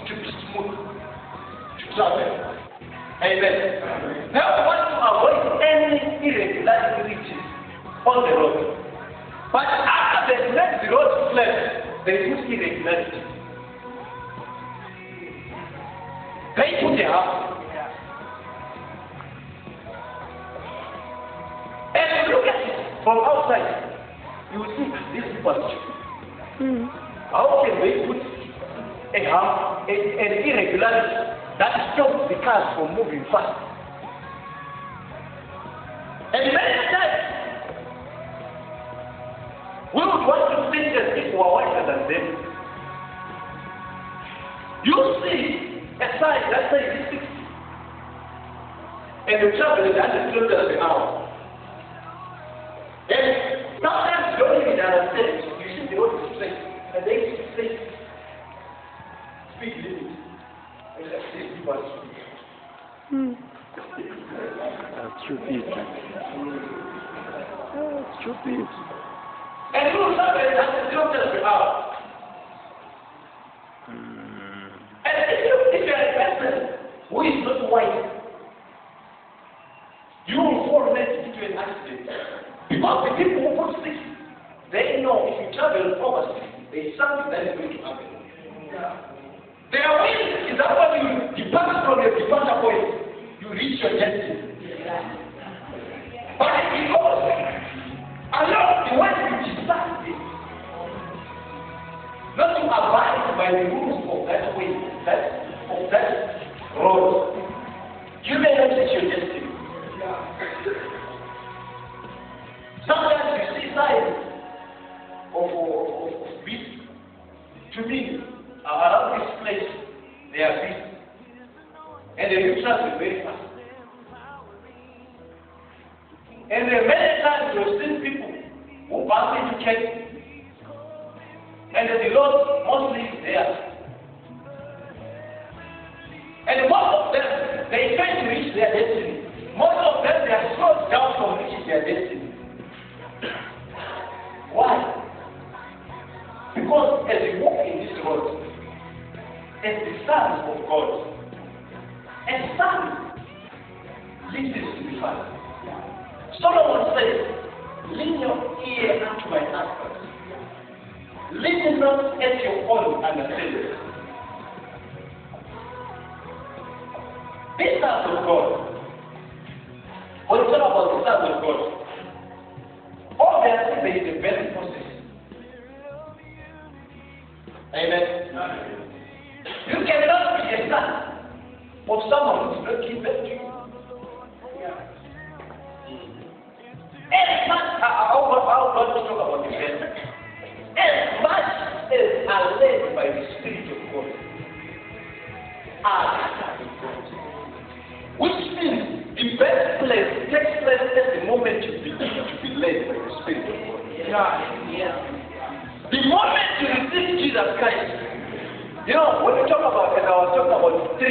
to be smooth to travel. Amen. Now we want to avoid any irregularities on the road. But after they make the road flat, they put irregularity. They put a house. And look at it from outside. You will see these people are stupid. How can they put a house, an irregularity that stops the cars from moving fast? And many times, we would want to think that people are wiser than them. You see a sign that says 60, and you're traveling at 100 kilometers an hour. And sometimes you don't even understand. You see the road is straight, and they say speed limit. And let's see people are stupid. That's stupid. That's stupid. And you will travel at 100 kilometers per hour. And if you're a person who is not wise, you will fall into an accident. Because the people who put 60, they know if you travel over 60, there is something that is going to happen. Their will is that when you depart from your departure point, you reach your destiny. But because along the way you decide not to abide by the rules of that way, of that road, you may not reach your destiny. Sometimes you see signs of beasts. To me, around this place, they are beasts. And they will travel very fast. And many times you have seen people who bump into cattle. And the Lord mostly is there. And most of them, they try to reach their destiny. Most of them, they are slowed down from reaching their destiny. Why? Because as we walk in this road, as the sons of God, a son listens to the Father. Solomon says, lean your ear unto my husband. Lean not at your own understanding. These sons of God, when we talk about the sons of God, obviously there is a birth process. Amen. You cannot be a son of someone who is not giving birth to you. As much I want to talk about the birth. As much as are led by the Spirit of God, are which means the best place takes place at the moment you begin to be led by the Spirit of God. The moment you receive Jesus Christ, you know, when we talk about, and I was talking about 3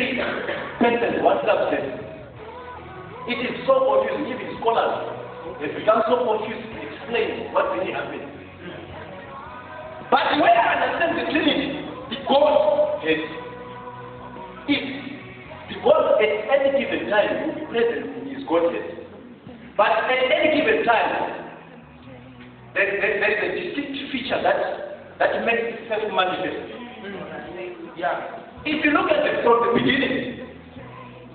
persons, 1 substance, it is so confusing. Even scholars, they become so confused to explain what really happened. But when I understand the Trinity, the Godhead is because at any given time he will be present in his Godhead. But at any given time, there is a distinct feature that makes itself manifest. If you look at it from the beginning,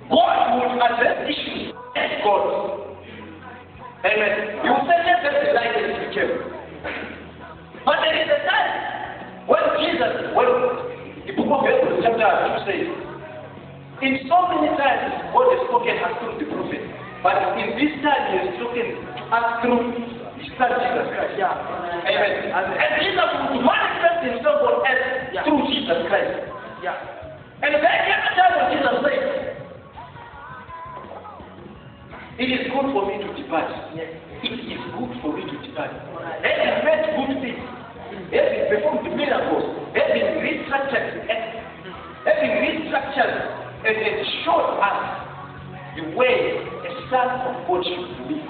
God would address issues as God. Amen. You will say, yes, that's the light that became. But there is a time when Jesus, when the book of Hebrews chapter 2 says, in so many times God has spoken us through the prophet, but in this time he has spoken to us through his son Jesus Christ. Amen. And Jesus would manifest himself on earth through Jesus Christ. And there came a time when Jesus said, it is good for me to depart. It is good for me to depart. Having made good things, having performed miracles, having restructured and showed us the way a son of God should live.